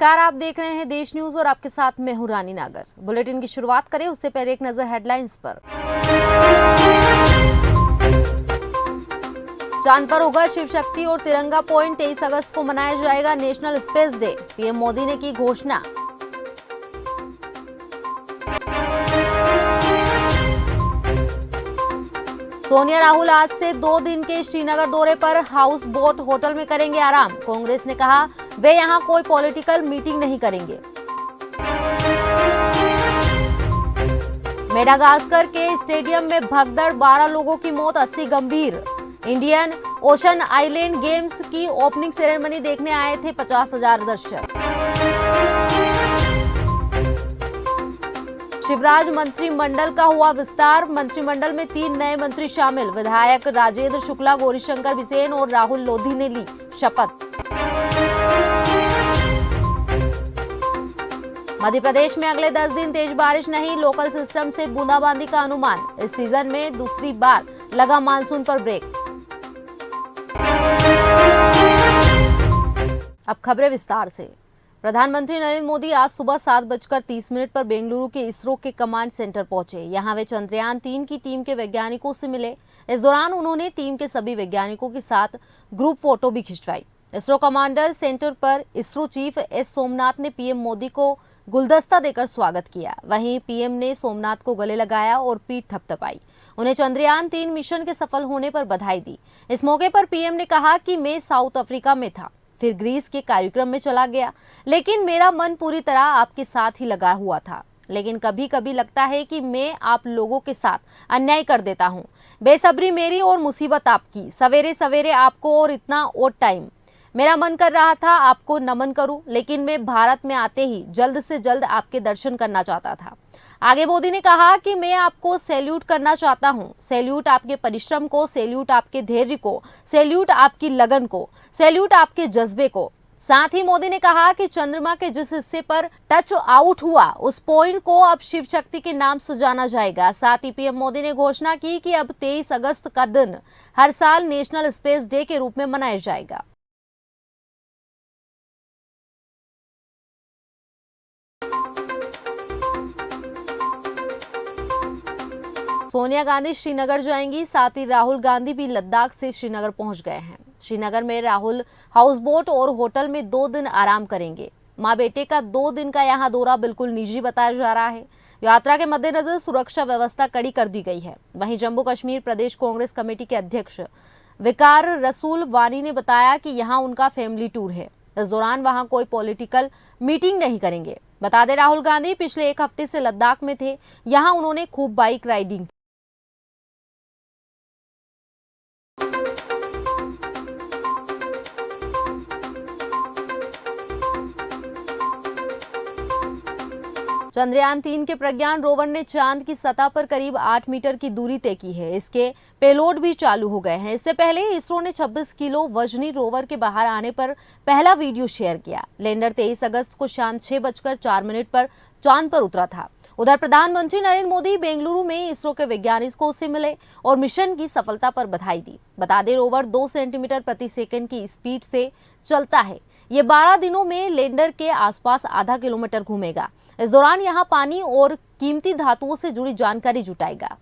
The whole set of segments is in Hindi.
नमस्कार, आप देख रहे हैं देश न्यूज और आपके साथ मैं हूं रानी नागर। बुलेटिन की शुरुआत करें उससे पहले एक नजर हेडलाइंस पर। चांद पर होगा शिव शक्ति और तिरंगा पॉइंट। 23 अगस्त को मनाया जाएगा national space day. PM Modi ने की घोषणा। सोनिया राहुल आज से 2 दिन के श्रीनगर दौरे पर हाउस बोट होटल में करेंगे आराम। कांग्रेस ने कहा वे यहां कोई पॉलिटिकल मीटिंग नहीं करेंगे। मेडागास्कर के स्टेडियम में भगदड़, 12 लोगों की मौत, 80 गंभीर। इंडियन ओशन आइलैंड गेम्स की ओपनिंग सेरेमनी देखने आए थे 50,000 दर्शक। शिवराज मंत्रिमंडल का हुआ विस्तार। मंत्रिमंडल में 3 नए मंत्री शामिल। विधायक राजेंद्र शुक्ला, गौरीशंकर बिसेन और राहुल लोधी ने ली शपथ। मध्य प्रदेश में अगले 10 दिन तेज बारिश नहीं, लोकल सिस्टम से बूंदाबांदी का अनुमान। इस सीजन में दूसरी बार लगा मानसून पर ब्रेक। अब खबरें विस्तार से। प्रधानमंत्री नरेंद्र मोदी आज सुबह 7:30 पर बेंगलुरु के इसरो के कमांड सेंटर पहुंचे। यहां वे चंद्रयान 3 की टीम के वैज्ञानिकों से मिले। इस दौरान उन्होंने टीम के सभी वैज्ञानिकों के साथ ग्रुप फोटो भी खिंचवाई। इसरो कमांडर सेंटर पर इसरो चीफ एस सोमनाथ ने पीएम मोदी को गुलदस्ता देकर स्वागत किया। वहीं पीएम ने सोमनाथ को गले लगाया और पीठ थपथपाई। उन्हें चंद्रयान 3 मिशन के सफल होने पर बधाई दी। इस मौके पर पीएम ने कहा कि मैं साउथ अफ्रीका में था, फिर ग्रीस के कार्यक्रम में चला गया, लेकिन मेरा मन पूरी तरह आपके साथ ही लगा हुआ था। लेकिन कभी कभी लगता है कि मैं आप लोगों के साथ अन्याय कर देता हूँ। बेसब्री मेरी और मुसीबत आपकी। सवेरे सवेरे आपको और इतना ओड टाइम। मेरा मन कर रहा था आपको नमन करूं, लेकिन मैं भारत में आते ही जल्द से जल्द आपके दर्शन करना चाहता था। आगे मोदी ने कहा कि मैं आपको सैल्यूट करना चाहता हूं। सैल्यूट आपके परिश्रम को, सैल्यूट आपके धैर्य को, सैल्यूट आपकी लगन को, सैल्यूट आपके जज्बे को। साथ ही मोदी ने कहा कि चंद्रमा के जिस हिस्से पर टच आउट हुआ उस पॉइंट को अब शिव शक्ति के नाम से जाना जाएगा। साथ ही पीएम मोदी ने घोषणा की कि अब 23 अगस्त का दिन हर साल नेशनल स्पेस डे के रूप में मनाया जाएगा। सोनिया गांधी श्रीनगर जाएंगी, साथ ही राहुल गांधी भी लद्दाख से श्रीनगर पहुंच गए हैं। श्रीनगर में राहुल हाउस बोट और होटल में 2 दिन आराम करेंगे। मां बेटे का 2 दिन का यहां दौरा बिल्कुल निजी बताया जा रहा है। यात्रा के मद्देनजर सुरक्षा व्यवस्था कड़ी कर दी गई है। वहीं जम्मू कश्मीर प्रदेश कांग्रेस कमेटी के अध्यक्ष विकार रसूल वानी ने बताया कि यहाँ उनका फैमिली टूर है। इस दौरान वहां कोई पॉलिटिकल मीटिंग नहीं करेंगे। बता दें, राहुल गांधी पिछले 1 हफ्ते से लद्दाख में थे। यहाँ उन्होंने खूब बाइक राइडिंग। चंद्रयान 3 के प्रज्ञान रोवर ने चांद की सतह पर करीब 8 मीटर की दूरी तय की है। इसके पेलोड भी चालू हो गए हैं। इससे पहले इसरो ने 26 किलो वजनी रोवर के बाहर आने पर पहला वीडियो शेयर किया। लैंडर 23 अगस्त को शाम 6:04 पर चांद पर उतरा था। उधर प्रधानमंत्री नरेंद्र मोदी बेंगलुरु में इसरो के वैज्ञानिकों से मिले और मिशन की सफलता पर बधाई दी। बता दें, रोवर 2 सेंटीमीटर प्रति सेकंड की स्पीड से चलता है। ये 12 दिनों में लैंडर के आसपास आधा किलोमीटर घूमेगा। इस दौरान यहाँ पानी और कीमती धातुओं से जुड़ी जानकारी जुटाएगा।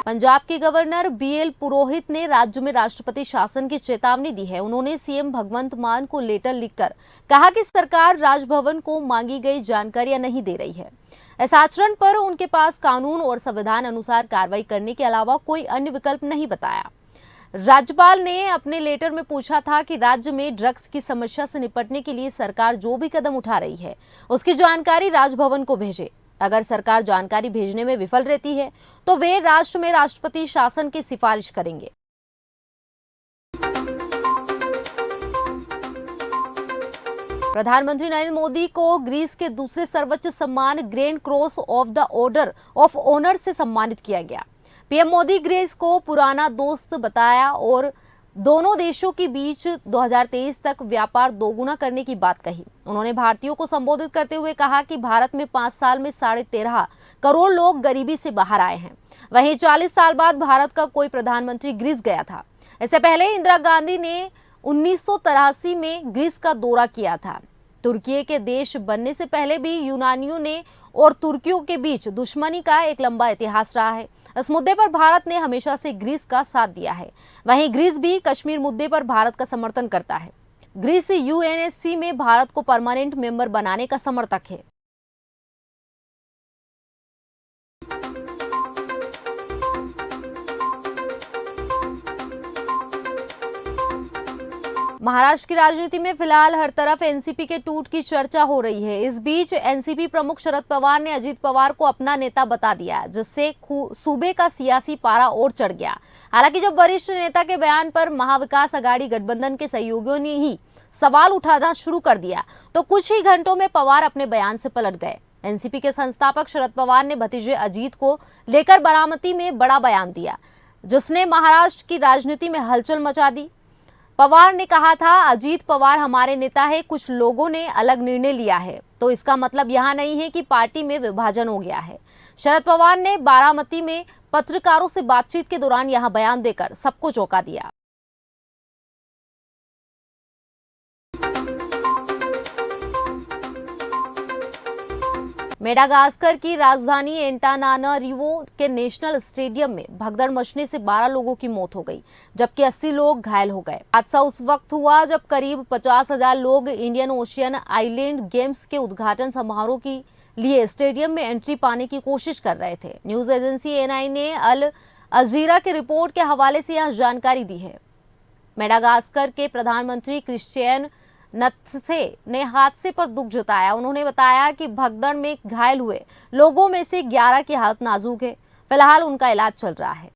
पंजाब के गवर्नर बीएल पुरोहित ने राज्य में राष्ट्रपति शासन की चेतावनी दी है। उन्होंने सीएम भगवंत मान को लेटर लिखकर कहा कि सरकार राजभवन को मांगी गई जानकारियां नहीं दे रही है। इस आचरण पर उनके पास कानून और संविधान अनुसार कार्रवाई करने के अलावा कोई अन्य विकल्प नहीं बताया। राज्यपाल ने अपने लेटर में पूछा था कि राज्य में ड्रग्स की समस्या से निपटने के लिए सरकार जो भी कदम उठा रही है उसकी जानकारी राजभवन को भेजे। अगर सरकार जानकारी भेजने में विफल रहती है तो वे राष्ट्र में राष्ट्रपति शासन की सिफारिश करेंगे। प्रधानमंत्री नरेंद्र मोदी को ग्रीस के दूसरे सर्वोच्च सम्मान grand cross of the order of honour से सम्मानित किया गया। पीएम मोदी ग्रीस को पुराना दोस्त बताया और दोनों देशों के बीच 2023 तक व्यापार दोगुना करने की बात कही। उन्होंने भारतीयों को संबोधित करते हुए कहा कि भारत में 5 साल में 13.5 करोड़ लोग गरीबी से बाहर आए हैं। वहीं 40 साल बाद भारत का कोई प्रधानमंत्री ग्रीस गया था। इससे पहले इंदिरा गांधी ने 1983 में ग्रीस का दौरा किया था। तुर्की के देश बनने से पहले भी यूनानियों ने और तुर्कियों के बीच दुश्मनी का एक लंबा इतिहास रहा है। इस मुद्दे पर भारत ने हमेशा से ग्रीस का साथ दिया है। वहीं ग्रीस भी कश्मीर मुद्दे पर भारत का समर्थन करता है। ग्रीस यूएनएससी में भारत को परमानेंट मेंबर बनाने का समर्थक है। महाराष्ट्र की राजनीति में फिलहाल हर तरफ एनसीपी के टूट की चर्चा हो रही है। इस बीच एनसीपी प्रमुख शरद पवार ने अजीत पवार को अपना नेता बता दिया, जिससे सूबे का सियासी पारा और चढ़ गया। हालांकि जब वरिष्ठ नेता के बयान पर महाविकास अघाड़ी गठबंधन के सहयोगियों ने ही सवाल उठाना शुरू कर दिया, तो कुछ ही घंटों में पवार अपने बयान से पलट गए। एनसीपी के संस्थापक शरद पवार ने भतीजे अजीत को लेकर बारामती में बड़ा बयान दिया, जिसने महाराष्ट्र की राजनीति में हलचल मचा दी। पवार ने कहा था, अजीत पवार हमारे नेता है, कुछ लोगों ने अलग निर्णय लिया है, तो इसका मतलब यह नहीं है कि पार्टी में विभाजन हो गया है। शरद पवार ने बारामती में पत्रकारों से बातचीत के दौरान यह बयान देकर सबको चौंका दिया। मेडागास्कर की राजधानी एंटानानारिवो के नेशनल स्टेडियम में भगदड़ मचने से 12 लोगों की मौत हो गई, जबकि 80 लोग घायल हो गए। हादसा उस वक्त हुआ जब करीब 50,000 लोग इंडियन ओशियन आइलैंड गेम्स के उद्घाटन समारोह के लिए स्टेडियम में एंट्री पाने की कोशिश कर रहे थे। न्यूज एजेंसी एएनआई ने अल अजीरा की रिपोर्ट के हवाले से यह जानकारी दी है। मेडागास्कर के प्रधानमंत्री क्रिश्चियन नत्से ने हादसे पर दुख जताया। उन्होंने बताया कि भगदड़ में घायल हुए लोगों में से 11 की हालत नाजुक है। फिलहाल उनका इलाज चल रहा है।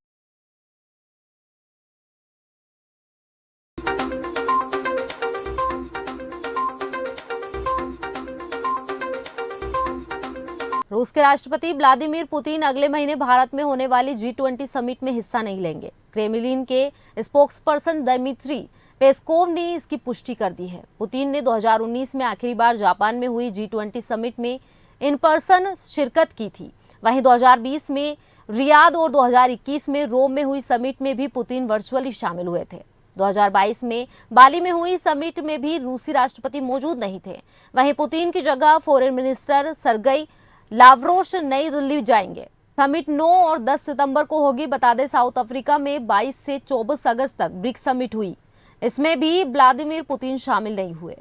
रूस के राष्ट्रपति व्लादिमीर पुतिन अगले महीने भारत में होने वाली G20 समिट में हिस्सा नहीं लेंगे। क्रेमलिन के स्पोक्सपर्सन दमित्री पेस्कोव ने इसकी पुष्टि कर दी है। पुतिन ने 2019 में आखिरी बार जापान में हुई G20 समिट में इन पर्सन शिरकत की थी। वहीं 2020 में रियाद और 2021 में रोम में हुई समिट में भी पुतिन वर्चुअली शामिल हुए थे। 2022 में बाली में हुई समिट में भी रूसी राष्ट्रपति मौजूद नहीं थे। वहीं पुतिन की जगह फॉरेन मिनिस्टर सरगई लावरोव नई दिल्ली जाएंगे। समिट 9 और 10 सितंबर को होगी। बता दें, साउथ अफ्रीका में 22 से 24 अगस्त तक ब्रिक्स समिट हुई। इसमें भी व्लादिमीर पुतिन शामिल नहीं हुए।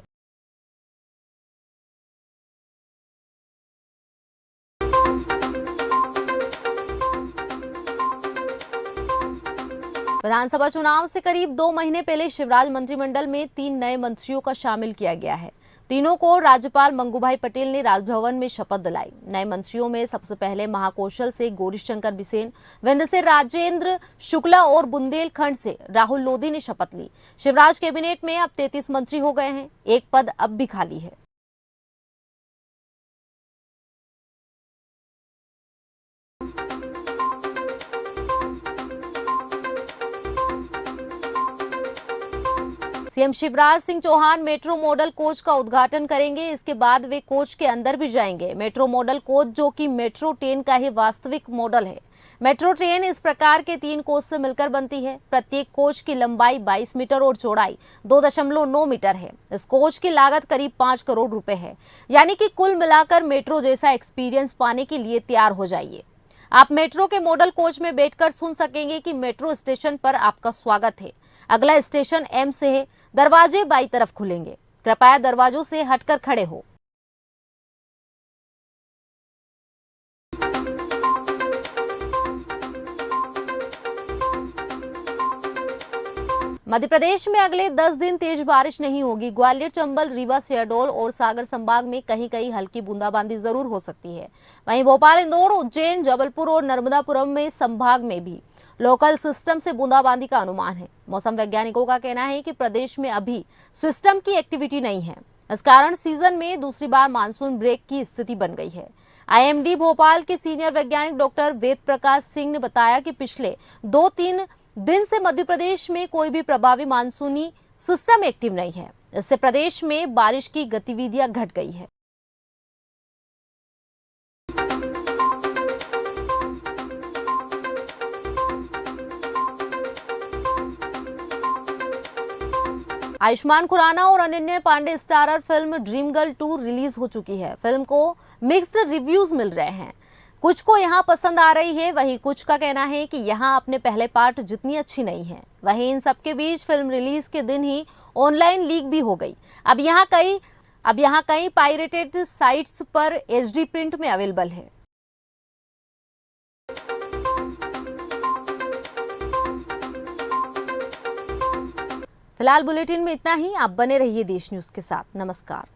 विधानसभा चुनाव से करीब 2 महीने पहले शिवराज मंत्रिमंडल में 3 नए मंत्रियों का शामिल किया गया है। तीनों को राज्यपाल मंगूभाई पटेल ने राजभवन में शपथ दिलाई। नए मंत्रियों में सबसे पहले महाकौशल से गौरीशंकर बिसेन, विंध्य से राजेंद्र शुक्ला और बुंदेलखंड से राहुल लोधी ने शपथ ली। शिवराज कैबिनेट में अब 33 मंत्री हो गए हैं। एक पद अब भी खाली है। CM Shivraj Singh Chouhan metro model coach का उद्घाटन करेंगे। इसके बाद वे कोच के अंदर भी जाएंगे। मेट्रो मॉडल कोच, जो कि मेट्रो ट्रेन का ही वास्तविक मॉडल है। मेट्रो ट्रेन इस प्रकार के 3 कोच से मिलकर बनती है। प्रत्येक कोच की लंबाई 22 मीटर और चौड़ाई 2.9 मीटर है। इस कोच की लागत करीब 5 करोड़ रुपए है। यानी कि कुल मिलाकर मेट्रो जैसा एक्सपीरियंस पाने के लिए तैयार हो जाइए। आप मेट्रो के मॉडल कोच में बैठकर सुन सकेंगे कि मेट्रो स्टेशन पर आपका स्वागत है। अगला स्टेशन एम से है। दरवाजे बाईं तरफ खुलेंगे। कृपया दरवाजों से हटकर खड़े हो। मध्य प्रदेश में अगले 10 दिन तेज बारिश नहीं होगी। ग्वालियर, चंबल, रीवा, शहडोल और सागर संभाग में कहीं कहीं हल्की बूंदाबांदी जरूर हो सकती है। वहीं भोपाल, इंदौर, उज्जैन, जबलपुर और नर्मदापुरम में संभाग में भी लोकल सिस्टम से बूंदाबांदी का अनुमान है। मौसम वैज्ञानिकों का कहना है कि प्रदेश में अभी सिस्टम की एक्टिविटी नहीं है। इस कारण सीजन में दूसरी बार मानसून ब्रेक की स्थिति बन गई है। आईएमडी भोपाल के सीनियर वैज्ञानिक डॉक्टर वेद प्रकाश सिंह ने बताया कि पिछले 2-3 दिन से मध्य प्रदेश में कोई भी प्रभावी मानसूनी सिस्टम एक्टिव नहीं है। इससे प्रदेश में बारिश की गतिविधियां घट गई है। आयुष्मान खुराना और Ananya Pandey starrer film dream girl 2 release हो चुकी है। फिल्म को मिक्स्ड रिव्यूज मिल रहे हैं। कुछ को यहां पसंद आ रही है, वहीं कुछ का कहना है कि यहां अपने पहले पार्ट जितनी अच्छी नहीं है। वहीं इन सबके बीच फिल्म रिलीज के दिन ही ऑनलाइन लीक भी हो गई। अब यहां कई पायरेटेड साइट्स पर HD प्रिंट में अवेलेबल है। फिलहाल बुलेटिन में इतना ही। आप बने रहिए देश न्यूज के साथ। नमस्कार।